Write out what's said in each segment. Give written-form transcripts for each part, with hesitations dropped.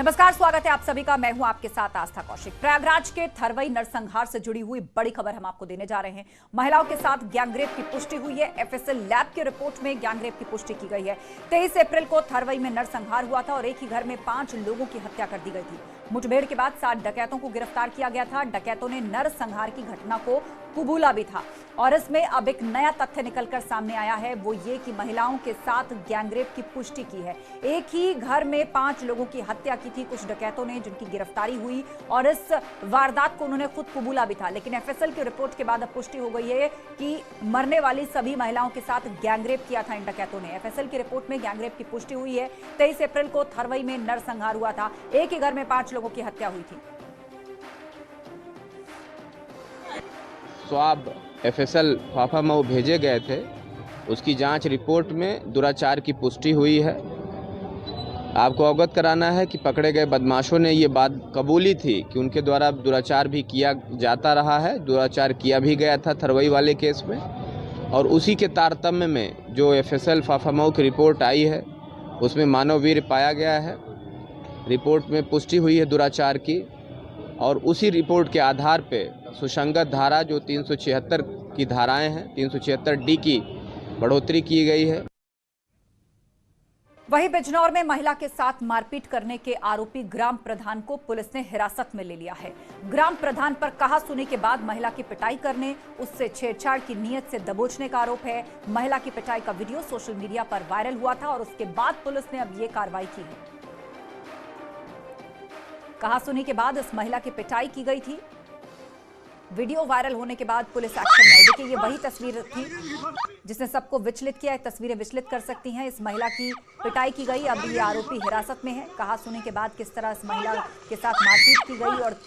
नमस्कार, स्वागत है आप सभी का। मैं हूं आपके साथ आस्था कौशिक। प्रयागराज के थरवई नरसंहार से जुड़ी हुई बड़ी खबर हम आपको देने जा रहे हैं। महिलाओं के साथ गैंगरेप की पुष्टि हुई है। एफएसएल लैब की रिपोर्ट में गैंगरेप की पुष्टि की गई है। 23 अप्रैल को थरवई में नरसंहार हुआ था और एक ही घर में 5 लोगों की हत्या कर दी गई थी। मुठभेड़ के बाद 7 डकैतों को गिरफ्तार किया गया था। डकैतों ने नरसंहार की घटना को कबूला भी था और इसमें अब एक नया तथ्य निकलकर सामने आया है, वो ये कि महिलाओं के साथ गैंगरेप की पुष्टि की है। एक ही घर में 5 लोगों की हत्या की थी कुछ डकैतों ने, जिनकी गिरफ्तारी हुई और इस वारदात को उन्होंने खुद कबूला भी था। लेकिन एफएसएल की रिपोर्ट के बाद अब पुष्टि हो गई है कि मरने वाली सभी महिलाओं के साथ गैंगरेप किया था इन डकैतों ने। एफएसएल की रिपोर्ट में गैंगरेप की पुष्टि हुई है। 23 अप्रैल को थरवई में नरसंहार हुआ था। एक ही घर में 5 लोगों की हत्या हुई थी। स्वाब एफएसएल फाफामऊ भेजे गए थे, उसकी जांच रिपोर्ट में दुराचार की पुष्टि हुई है। आपको अवगत कराना है कि पकड़े गए बदमाशों ने ये बात कबूली थी कि उनके द्वारा दुराचार भी किया जाता रहा है, दुराचार किया भी गया था थरवई वाले केस में। और उसी के तारतम्य में जो एफएसएल फाफामऊ की रिपोर्ट आई है उसमें मानववीर पाया गया है। रिपोर्ट में पुष्टि हुई है दुराचार की और उसी रिपोर्ट के आधार पे सुसंगत धारा जो 376 की धाराएं हैं, 376 डी की बढ़ोतरी की गई है। वहीं बिजनौर में महिला के साथ मारपीट करने के आरोपी ग्राम प्रधान को पुलिस ने हिरासत में ले लिया है। ग्राम प्रधान पर कहासुनी के बाद महिला की पिटाई करने, उससे छेड़छाड़ की नीयत से दबोचने का आरोप है। महिला की पिटाई का वीडियो सोशल मीडिया पर वायरल हुआ था और उसके बाद पुलिस ने अब ये कार्रवाई की है। कहासुनी के बाद इस महिला की पिटाई की गई थी। वीडियो वायरल होने के बाद पुलिस एक्शन में आई। देखिए, ये वही तस्वीर थी जिसने सबको विचलित किया है। तस्वीरें विचलित कर सकती हैं। इस महिला की पिटाई की गई, अब ये आरोपी हिरासत में है। कहासुनी के बाद किस तरह इस महिला के साथ मारपीट की गई और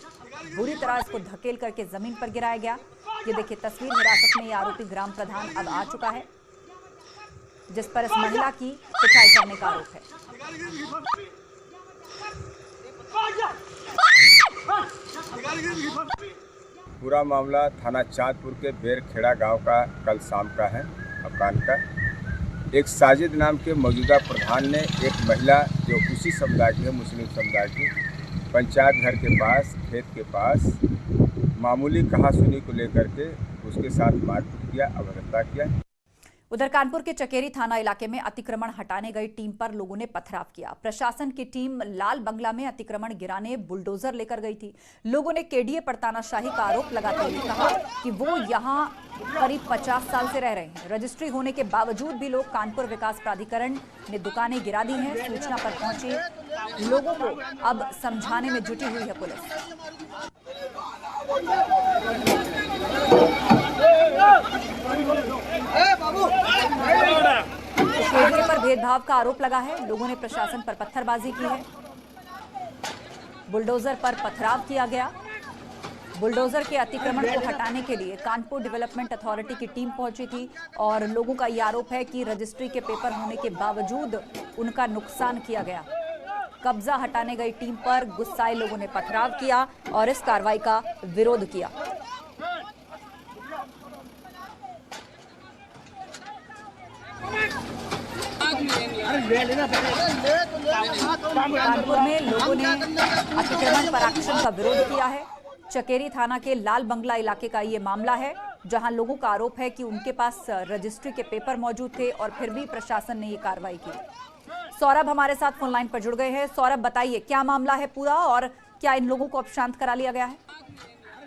बुरी तरह इसको धकेल करके जमीन पर गिराया गया। ये देखिए तस्वीर, हिरासत में ये आरोपी ग्राम प्रधान अब आ चुका है जिस पर इस महिला की पिटाई करने का आरोप है। पूरा मामला थाना चांदपुर के बेरखेड़ा गांव का कल शाम का है। अपराह्न का एक साजिद नाम के मौजूदा प्रधान ने एक महिला जो उसी समुदाय की है, मुस्लिम समुदाय की, पंचायत घर के पास, खेत के पास मामूली कहासुनी को लेकर के उसके साथ मारपीट किया, अभद्रता किया। उधर कानपुर के चकेरी थाना इलाके में अतिक्रमण हटाने गई टीम पर लोगों ने पथराव किया। प्रशासन की टीम लाल बंगला में अतिक्रमण गिराने बुलडोजर लेकर गई थी। लोगों ने केडीए पर तानाशाही का आरोप लगाते हुए कहा कि वो यहां करीब 50 साल से रह रहे हैं। रजिस्ट्री होने के बावजूद भी लोग कानपुर विकास प्राधिकरण ने दुकानें गिरा दी हैं। सूचना पर पहुंचे लोगों को अब समझाने में जुटी हुई है पुलिस। केडीए पर भेदभाव का आरोप लगा है। लोगों ने प्रशासन पर पत्थरबाजी की है। बुलडोजर पर पथराव किया गया। बुलडोजर के अतिक्रमण को हटाने के लिए कानपुर डेवलपमेंट अथॉरिटी की टीम पहुंची थी और लोगों का यह आरोप है कि रजिस्ट्री के पेपर होने के बावजूद उनका नुकसान किया गया। कब्जा हटाने गई टीम पर गुस्साए लोगों ने पथराव किया और इस कार्रवाई का विरोध किया। कानपुर में लोगों ने अतिक्रमण पर एक्शन का विरोध किया है। चकेरी थाना के लाल बंगला इलाके का ये मामला है जहां लोगों का आरोप है कि उनके पास रजिस्ट्री के पेपर मौजूद थे और फिर भी प्रशासन ने ये कार्रवाई की। सौरभ हमारे साथ फोन लाइन पर जुड़ गए हैं। सौरभ, बताइए क्या मामला है पूरा और क्या इन लोगों को अब शांत करा लिया गया है?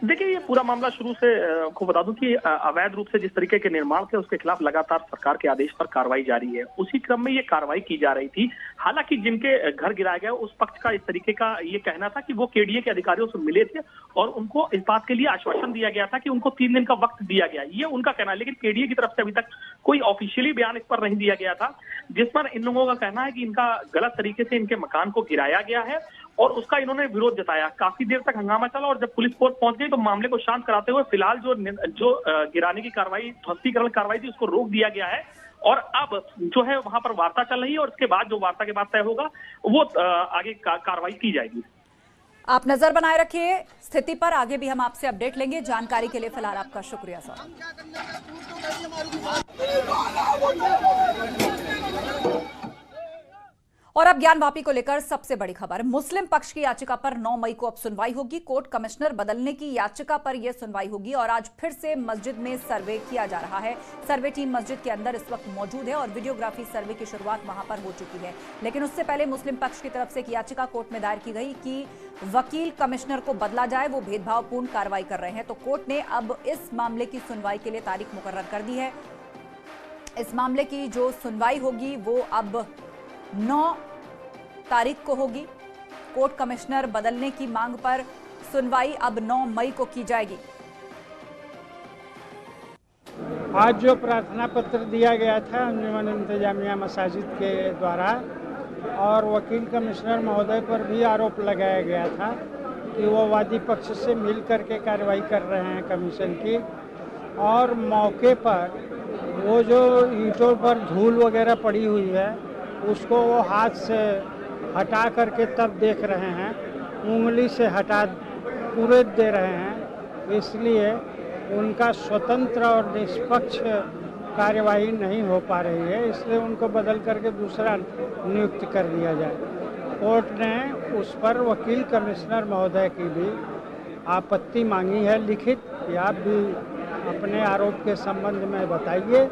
देखिए, ये पूरा मामला शुरू से आपको बता दूं कि अवैध रूप से जिस तरीके के निर्माण थे उसके खिलाफ लगातार सरकार के आदेश पर कार्रवाई जारी है। उसी क्रम में ये कार्रवाई की जा रही थी। हालांकि जिनके घर गिराया गया उस पक्ष का इस तरीके का ये कहना था कि वो केडीए के अधिकारियों से मिले थे और उनको इस बात के लिए आश्वासन दिया गया था कि उनको 3 दिन का वक्त दिया गया, ये उनका कहना है। लेकिन केडीए की तरफ से अभी तक कोई ऑफिशियली बयान इस पर नहीं दिया गया था, जिस पर इन लोगों का कहना है कि इनका गलत तरीके से इनके मकान को गिराया गया है और उसका इन्होंने विरोध जताया। काफी देर तक हंगामा चला और जब पुलिस फोर्स पहुंच गई तो मामले को शांत कराते हुए फिलहाल जो गिराने की कार्रवाई, ध्वस्तीकरण कार्रवाई थी, उसको रोक दिया गया है और अब जो है वहां पर वार्ता चल रही है और उसके बाद जो वार्ता के बाद तय होगा वो आगे कार्रवाई की जाएगी। आप नजर बनाए रखिए स्थिति पर, आगे भी हम आपसे अपडेट लेंगे। जानकारी के लिए फिलहाल आपका शुक्रिया सर। और अब ज्ञान वापी को लेकर सबसे बड़ी खबर। मुस्लिम पक्ष की याचिका पर 9 मई को अब सुनवाई होगी। कोर्ट कमिश्नर बदलने की याचिका पर यह सुनवाई होगी और आज फिर से मस्जिद में सर्वे किया जा रहा है। सर्वे टीम मस्जिद के अंदर इस वक्त मौजूद है और वीडियोग्राफी सर्वे की शुरुआत वहां पर हो चुकी है। लेकिन उससे पहले मुस्लिम पक्ष की तरफ से एक याचिका कोर्ट में दायर की गई कि वकील कमिश्नर को बदला जाए, वो भेदभावपूर्ण कार्रवाई कर रहे हैं। तो कोर्ट ने अब इस मामले की सुनवाई के लिए तारीख मुकर्रर कर दी है। इस मामले की जो सुनवाई होगी वो अब 9 तारीख को होगी। कोर्ट कमिश्नर बदलने की मांग पर सुनवाई अब 9 मई को की जाएगी। आज जो प्रार्थना पत्र दिया गया था अंजुमन इंतजामिया मसाजिद के द्वारा और वकील कमिश्नर महोदय पर भी आरोप लगाया गया था कि वो वादी पक्ष से मिल करके कार्रवाई कर रहे हैं कमीशन की, और मौके पर वो जो ईंटों पर धूल वगैरह पड़ी हुई है उसको वो हाथ से हटा करके तब देख रहे हैं, उंगली से हटा पूरे दे रहे हैं। इसलिए उनका स्वतंत्र और निष्पक्ष कार्यवाही नहीं हो पा रही है, इसलिए उनको बदल करके दूसरा नियुक्त कर दिया जाए। कोर्ट ने उस पर वकील कमिश्नर महोदय की भी आपत्ति मांगी है लिखित कि आप भी अपने आरोप के संबंध में बताइए,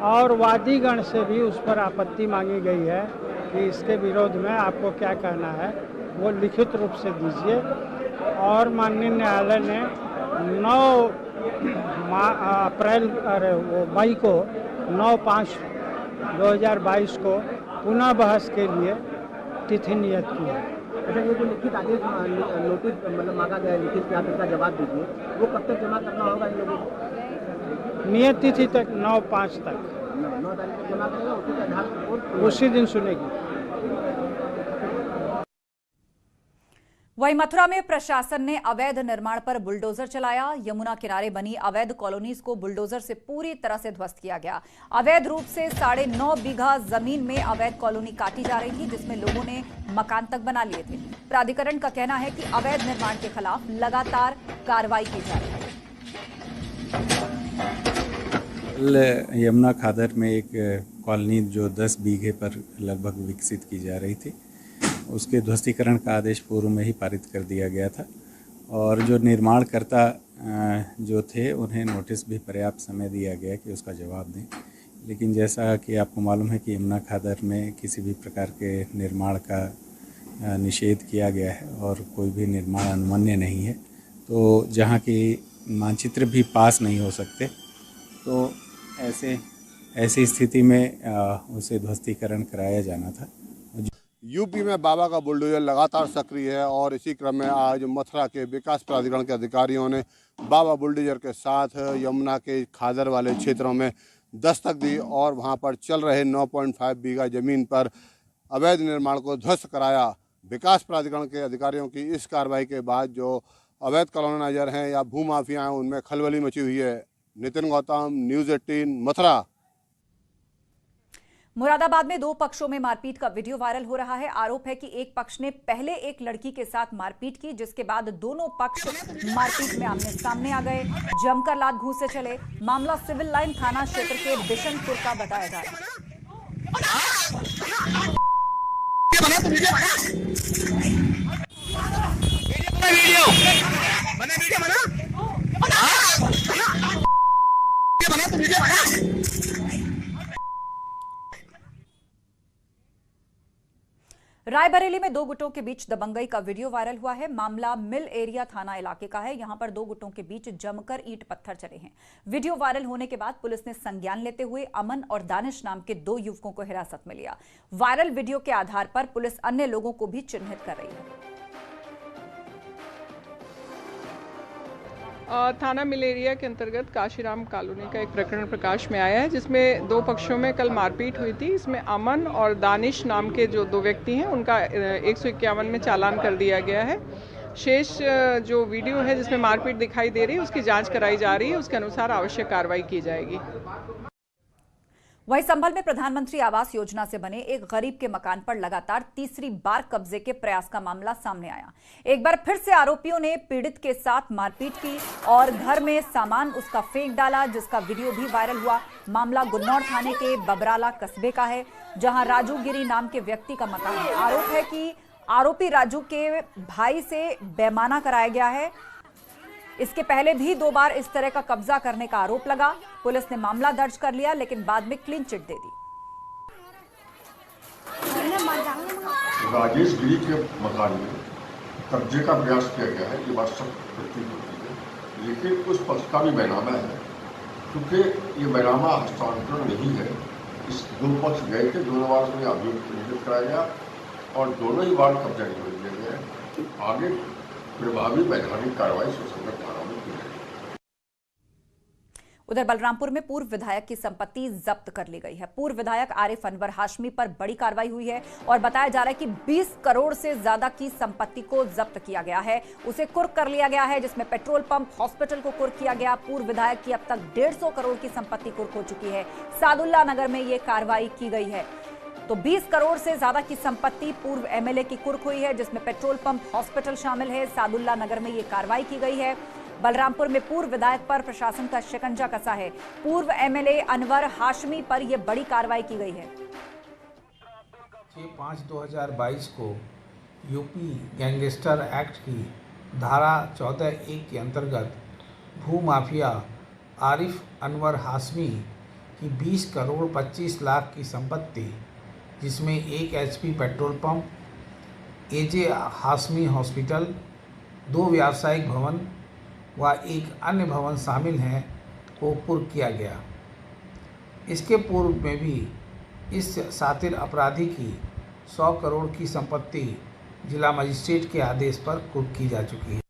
और वादीगण से भी उस पर आपत्ति मांगी गई है कि इसके विरोध में आपको क्या कहना है वो लिखित रूप से दीजिए। और माननीय न्यायालय ने 9 मई को 9/5/2022 को पुनः बहस के लिए तिथि नियत की है। अच्छा, ये जो लिखित आदेश नोटिस मतलब मांगा गया है लिखित कि आप इसका जवाब दीजिए, वो कब तक जमा करना होगा इन लोगों को? नियत तिथि तक 9/5 तक 9 तारीख तक जमा करेगा, उसी के आधार पर कोर्ट उसी दिन सुनेगी। वहीं मथुरा में प्रशासन ने अवैध निर्माण पर बुलडोजर चलाया। यमुना किनारे बनी अवैध कॉलोनीज को बुलडोजर से पूरी तरह से ध्वस्त किया गया। अवैध रूप से 9.5 बीघा जमीन में अवैध कॉलोनी काटी जा रही थी, जिसमें लोगों ने मकान तक बना लिए थे। प्राधिकरण का कहना है कि अवैध निर्माण के खिलाफ लगातार कार्रवाई की जा रही है। यमुना खादर में एक कॉलोनी जो 10 बीघे पर लगभग विकसित की जा रही थी, उसके ध्वस्तीकरण का आदेश पूर्व में ही पारित कर दिया गया था और जो निर्माणकर्ता जो थे उन्हें नोटिस भी पर्याप्त समय दिया गया कि उसका जवाब दें। लेकिन जैसा कि आपको मालूम है कि यमुना खादर में किसी भी प्रकार के निर्माण का निषेध किया गया है और कोई भी निर्माण अनुमन्य नहीं है, तो जहाँ की मानचित्र भी पास नहीं हो सकते, तो ऐसी स्थिति में उसे ध्वस्तीकरण कराया जाना था। यूपी में बाबा का बुलडोजर लगातार सक्रिय है और इसी क्रम में आज मथुरा के विकास प्राधिकरण के अधिकारियों ने बाबा बुलडोजर के साथ यमुना के खादर वाले क्षेत्रों में दस्तक दी और वहां पर चल रहे 9.5 बीघा जमीन पर अवैध निर्माण को ध्वस्त कराया। विकास प्राधिकरण के अधिकारियों की इस कार्रवाई के बाद जो अवैध कॉलोनाइजर हैं या भूमाफिया हैं उनमें खलबली मची हुई है। नितिन गौतम, न्यूज़ 18 मथुरा। मुरादाबाद में 2 पक्षों में मारपीट का वीडियो वायरल हो रहा है। आरोप है कि एक पक्ष ने पहले एक लड़की के साथ मारपीट की, जिसके बाद दोनों पक्ष मारपीट में आमने सामने आ गए, जमकर लात घूंसे चले। मामला सिविल लाइन थाना क्षेत्र के बिशनपुर का बताया जा रहा है। रायबरेली में 2 गुटों के बीच दबंगई का वीडियो वायरल हुआ है। मामला मिल एरिया थाना इलाके का है। यहां पर 2 गुटों के बीच जमकर ईंट पत्थर चले हैं। वीडियो वायरल होने के बाद पुलिस ने संज्ञान लेते हुए अमन और दानिश नाम के 2 युवकों को हिरासत में लिया। वायरल वीडियो के आधार पर पुलिस अन्य लोगों को भी चिन्हित कर रही है। थाना मिल एरिया के अंतर्गत काशीराम कॉलोनी का एक प्रकरण प्रकाश में आया है, जिसमें 2 पक्षों में कल मारपीट हुई थी। इसमें अमन और दानिश नाम के जो 2 व्यक्ति हैं उनका 151 में चालान कर दिया गया है। शेष जो वीडियो है जिसमें मारपीट दिखाई दे रही है उसकी जांच कराई जा रही है, उसके अनुसार आवश्यक कार्रवाई की जाएगी। वहीं संभल में प्रधानमंत्री आवास योजना से बने एक गरीब के मकान पर लगातार तीसरी बार कब्जे के प्रयास का मामला सामने आया। एक बार फिर से आरोपियों ने पीड़ित के साथ मारपीट की और घर में सामान उसका फेंक डाला, जिसका वीडियो भी वायरल हुआ। मामला गुन्नौर थाने के बबराला कस्बे का है, जहां राजू गिरी नाम के व्यक्ति का मकान है। आरोप है कि आरोपी राजू के भाई से बेमाना कराया गया है। इसके पहले भी 2 बार इस तरह का कब्जा करने का आरोप लगा। पुलिस ने मामला दर्ज कर लिया, लेकिन बाद में क्लीन चिट दे दी। राजेश गिरी के मकान में कब्जे का प्रयास किया गया है, ये बात सब प्रतीत होती है, लेकिन उस पक्ष का भी बैनामा है, क्योंकि ये बैनामा हस्तांतरण नहीं है। इस 2 पक्ष गए थे, दोनों बार उसमें अभियोग पंजीकृत कराया गया और दोनों ही बार कब्जा निकाल दिया गया। आगे प्रभावी वैधानिक कार्रवाई सुसंगत धाराओं में की जाएगी। उधर बलरामपुर में पूर्व विधायक की संपत्ति जब्त कर ली गई है। पूर्व विधायक आरिफ अनवर हाशमी पर बड़ी कार्रवाई हुई है और बताया जा रहा है कि 20 करोड़ से ज्यादा की संपत्ति को जब्त किया गया है। उसे कुर्क कर लिया गया है, जिसमें पेट्रोल पंप, हॉस्पिटल को कुर्क किया गया। पूर्व विधायक की अब तक 150 करोड़ की संपत्ति कुर्क हो चुकी है। सादुल्ला नगर में ये कार्रवाई की गई है। तो 20 करोड़ से ज्यादा की संपत्ति पूर्व एमएलए की कुर्क हुई है, जिसमें पेट्रोल पंप, हॉस्पिटल शामिल है। सादुल्ला नगर में ये कार्रवाई की गई है। बलरामपुर में पूर्व विधायक पर प्रशासन का शिकंजा कसा है। पूर्व एमएलए अनवर हाशमी पर यह बड़ी कार्रवाई की गई है। 6/5/2022 को यूपी गैंगस्टर एक्ट की धारा 14(1) के अंतर्गत भू माफिया आरिफ अनवर हाशमी की 20 करोड़ 25 लाख की संपत्ति, जिसमें 1 HP petrol pump, AJ Hashmi hospital, 2 व्यावसायिक भवन व एक अन्य भवन शामिल हैं, को कुर्क किया गया। इसके पूर्व में भी इस शातिर अपराधी की 100 करोड़ की संपत्ति जिला मजिस्ट्रेट के आदेश पर कुर्क की जा चुकी है।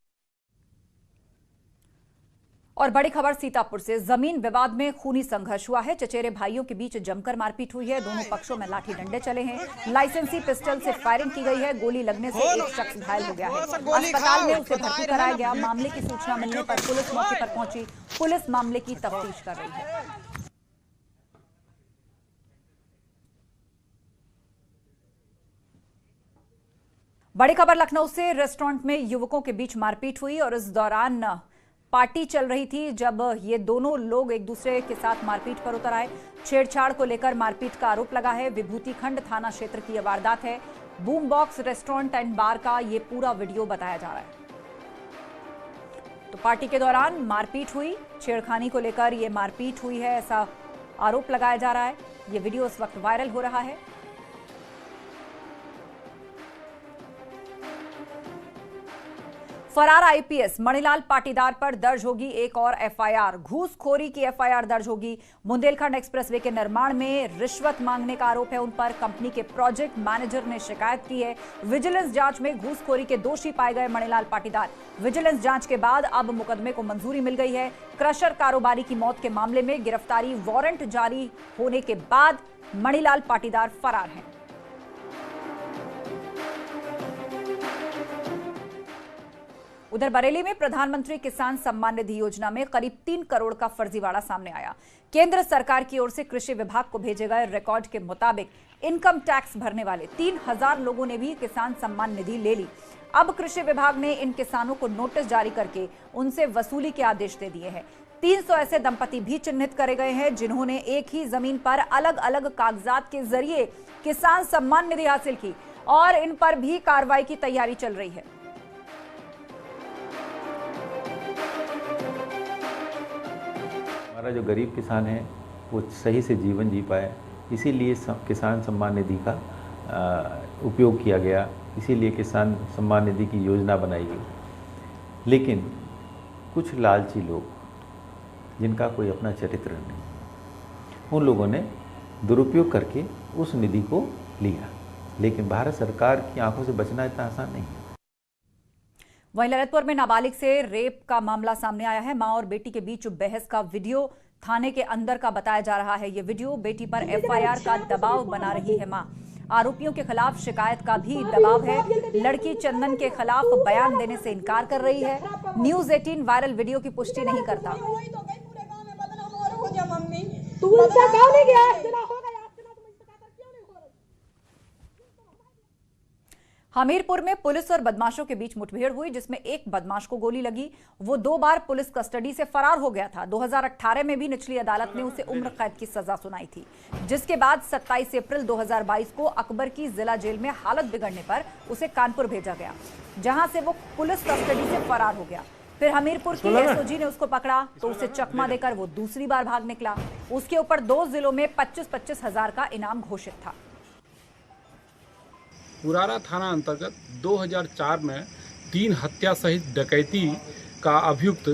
और बड़ी खबर सीतापुर से। जमीन विवाद में खूनी संघर्ष हुआ है। चचेरे भाइयों के बीच जमकर मारपीट हुई है। दोनों पक्षों में लाठी डंडे चले हैं। लाइसेंसी पिस्टल से फायरिंग की गई है। गोली लगने से एक शख्स घायल हो गया है। अस्पताल में उसे भर्ती कराया गया। मामले की सूचना मिलने पर पुलिस मौके पर पहुंची। पुलिस मामले की तफ्तीश कर रही है। बड़ी खबर लखनऊ से। रेस्टोरेंट में युवकों के बीच मारपीट हुई और इस दौरान पार्टी चल रही थी, जब ये दोनों लोग एक दूसरे के साथ मारपीट पर उतर आए। छेड़छाड़ को लेकर मारपीट का आरोप लगा है। विभूति खंड थाना क्षेत्र की यह वारदात है। बूम बॉक्स रेस्टोरेंट एंड बार का ये पूरा वीडियो बताया जा रहा है। तो पार्टी के दौरान मारपीट हुई, छेड़खानी को लेकर ये मारपीट हुई है, ऐसा आरोप लगाया जा रहा है। ये वीडियो इस वक्त वायरल हो रहा है। फरार आईपीएस मणिलाल पाटीदार पर दर्ज होगी एक और एफआईआर। घूसखोरी की एफआईआर दर्ज होगी। बुंदेलखंड एक्सप्रेसवे के निर्माण में रिश्वत मांगने का आरोप है उन पर। कंपनी के प्रोजेक्ट मैनेजर ने शिकायत की है। विजिलेंस जांच में घूसखोरी के दोषी पाए गए मणिलाल पाटीदार। विजिलेंस जांच के बाद अब मुकदमे को मंजूरी मिल गई है। क्रशर कारोबारी की मौत के मामले में गिरफ्तारी वारंट जारी होने के बाद मणिलाल पाटीदार फरार हैं। उधर बरेली में प्रधानमंत्री किसान सम्मान निधि योजना में करीब 3 करोड़ का फर्जीवाड़ा सामने आया। केंद्र सरकार की ओर से कृषि विभाग को भेजे गए रिकॉर्ड के मुताबिक इनकम टैक्स भरने वाले 3000 लोगों ने भी किसान सम्मान निधि ले ली। अब कृषि विभाग ने इन किसानों को नोटिस जारी करके उनसे वसूली के आदेश दे दिए हैं। 300 ऐसे दंपति भी चिन्हित करे गए हैं जिन्होंने एक ही जमीन पर अलग अलग कागजात के जरिए किसान सम्मान निधि हासिल की और इन पर भी कार्रवाई की तैयारी चल रही है। हमारा जो गरीब किसान है वो सही से जीवन जी पाए, इसीलिए किसान सम्मान निधि का उपयोग किया गया, इसीलिए किसान सम्मान निधि की योजना बनाई गई। लेकिन कुछ लालची लोग जिनका कोई अपना चरित्र नहीं, उन लोगों ने दुरुपयोग करके उस निधि को लिया। लेकिन भारत सरकार की आंखों से बचना इतना आसान नहीं है। वहीं ललितपुर में नाबालिग से रेप का मामला सामने आया है। मां और बेटी के बीच बहस का वीडियो थाने के अंदर का बताया जा रहा है। ये वीडियो बेटी पर एफआईआर का दबाव बना रही है मां। आरोपियों के खिलाफ शिकायत का भी दबाव है। लड़की चंदन के खिलाफ बयान देने से इनकार कर रही है। न्यूज़ 18 वायरल वीडियो की पुष्टि नहीं करता। तो वो इंसान कहाँ नहीं गया? इतना हो गया, इतना तो मुझसे कहता क्यों नहीं हो रहा? हमीरपुर में पुलिस और बदमाशों के बीच मुठभेड़ हुई, जिसमें एक बदमाश को गोली लगी। वो 2 बार पुलिस कस्टडी से फरार हो गया था। 2018 में भी निचली अदालत ने उसे उम्र कैद की सजा सुनाई थी, जिसके बाद 27 अप्रैल 2022 को अकबर की जिला जेल में हालत बिगड़ने पर उसे कानपुर भेजा गया, जहां से वो पुलिस कस्टडी से फरार हो गया। फिर हमीरपुर की एसओजी ने उसको पकड़ा तो उसे चकमा देकर वो दूसरी बार भाग निकला। उसके ऊपर 2 जिलों में 25-25 हजार का इनाम घोषित था। पुरारा थाना अंतर्गत 2004 में 3 हत्या सहित डकैती का अभियुक्त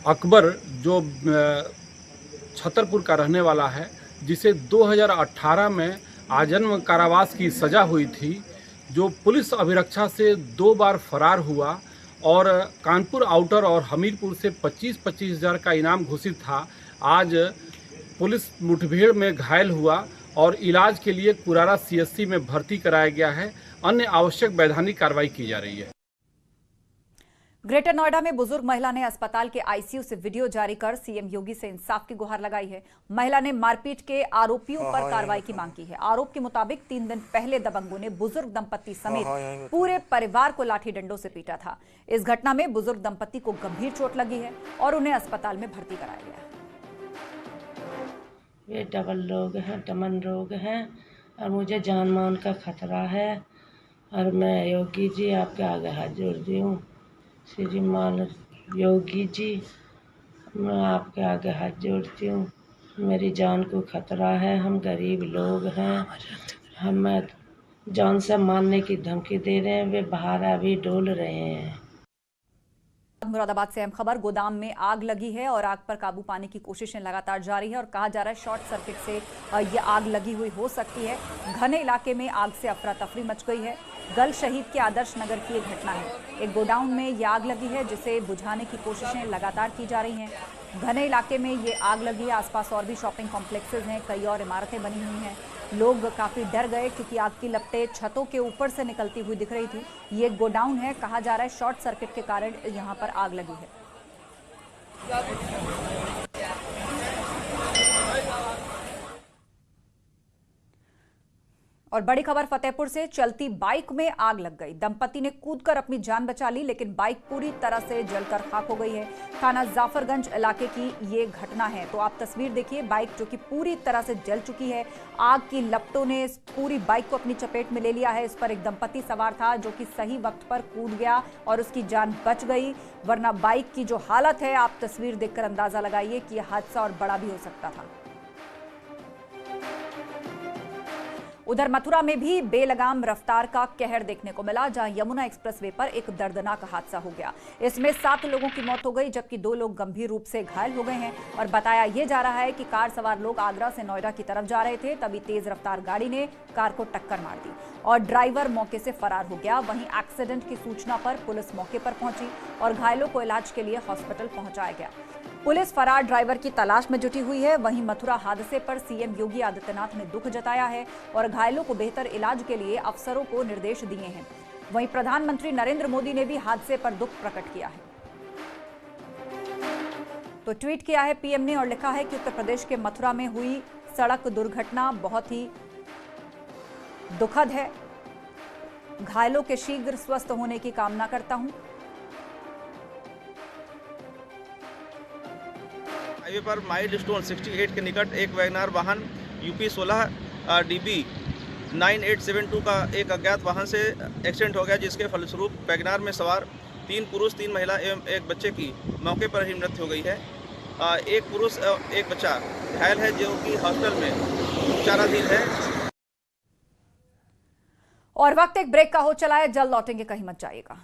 अकबर, जो छतरपुर का रहने वाला है, जिसे 2018 में आजीवन कारावास की सजा हुई थी, जो पुलिस अभिरक्षा से 2 बार फरार हुआ और कानपुर आउटर और हमीरपुर से 25-25 हजार का इनाम घोषित था, आज पुलिस मुठभेड़ में घायल हुआ और इलाज के लिए कुरारा सीएससी में भर्ती कराया गया है। अन्य आवश्यक वैधानिक कार्रवाई की जा रही है। ग्रेटर नोएडा में बुजुर्ग महिला ने अस्पताल के आईसीयू से वीडियो जारी कर सीएम योगी से इंसाफ की गुहार लगाई है। महिला ने मारपीट के आरोपियों पर कार्रवाई की मांग की है। आरोप के मुताबिक 3 दिन पहले दबंगों ने बुजुर्ग दंपत्ति समेत पूरे परिवार को लाठी डंडों से पीटा था। इस घटना में बुजुर्ग दंपत्ति को गंभीर चोट लगी है और उन्हें अस्पताल में भर्ती कराया गया है। ये डबल रोग है, दमन रोग है और मुझे जान मान का खतरा है और मैं योगी जी आपके आगे हाथ जोड़ती हूँ। श्रीमान योगी जी, मैं आपके आगे हाथ जोड़ती हूँ। मेरी जान को खतरा है, हम गरीब लोग हैं, हमें जान से मारने की धमकी दे रहे हैं, वे बाहर अभी डोल रहे हैं। मुरादाबाद से अहम खबर, गोदाम में आग लगी है और आग पर काबू पाने की कोशिशें लगातार जारी है और कहा जा रहा है शॉर्ट सर्किट से ये आग लगी हुई हो सकती है। घने इलाके में आग से अफरा तफरी मच गई है। गल शहीद के आदर्श नगर की एक घटना है। एक गोडाउन में ये आग लगी है, जिसे बुझाने की कोशिशें लगातार की जा रही हैं। घने इलाके में ये आग लगी है। आसपास और भी शॉपिंग कॉम्प्लेक्सेस हैं, कई और इमारतें बनी हुई हैं। लोग काफ़ी डर गए क्योंकि आग की लपटें छतों के ऊपर से निकलती हुई दिख रही थी। ये एक गोडाउन है, कहा जा रहा है शॉर्ट सर्किट के कारण यहाँ पर आग लगी है। और बड़ी खबर फतेहपुर से, चलती बाइक में आग लग गई। दंपति ने कूदकर अपनी जान बचा ली, लेकिन बाइक पूरी तरह से जलकर खाक हो गई है। थाना जाफरगंज इलाके की ये घटना है। तो आप तस्वीर देखिए, बाइक जो कि पूरी तरह से जल चुकी है। आग की लपटों ने पूरी बाइक को अपनी चपेट में ले लिया है। इस पर एक दंपति सवार था, जो कि सही वक्त पर कूद गया और उसकी जान बच गई, वरना बाइक की जो हालत है, आप तस्वीर देखकर अंदाजा लगाइए कि यह हादसा और बड़ा भी हो सकता था। उधर मथुरा में भी बेलगाम रफ्तार का कहर देखने को मिला, जहां यमुना एक्सप्रेसवे पर एक दर्दनाक हादसा हो गया। इसमें 7 लोगों की मौत हो गई, जबकि 2 लोग गंभीर रूप से घायल हो गए हैं। और बताया यह जा रहा है कि कार सवार लोग आगरा से नोएडा की तरफ जा रहे थे, तभी तेज रफ्तार गाड़ी ने कार को टक्कर मार दी और ड्राइवर मौके से फरार हो गया। वहीं एक्सीडेंट की सूचना पर पुलिस मौके पर पहुंची और घायलों को इलाज के लिए हॉस्पिटल पहुंचाया गया। पुलिस फरार ड्राइवर की तलाश में जुटी हुई है। वहीं मथुरा हादसे पर सीएम योगी आदित्यनाथ ने दुख जताया है और घायलों को बेहतर इलाज के लिए अफसरों को निर्देश दिए हैं। वहीं प्रधानमंत्री नरेंद्र मोदी ने भी हादसे पर दुख प्रकट किया है। तो ट्वीट किया है पीएम ने और लिखा है कि उत्तर प्रदेश के मथुरा में हुई सड़क दुर्घटना बहुत ही दुखद है। घायलों के शीघ्र स्वस्थ होने की कामना करता हूं। हाईवे पर माइलस्टोन 68 के निकट एक वैगनार वाहन यूपी 16 DB 9872 का एक अज्ञात वाहन से एक्सीडेंट हो गया, जिसके फलस्वरूप वैगनार में सवार 3 पुरुष 3 महिला एवं एक बच्चे की मौके पर ही मृत्यु हो गई है। एक पुरुष एक बच्चा घायल है, जो कि हॉस्पिटल में उपचाराधीन है। और वक्त एक ब्रेक का हो चला है, जल्द लौटेंगे, कहीं मत जाइएगा।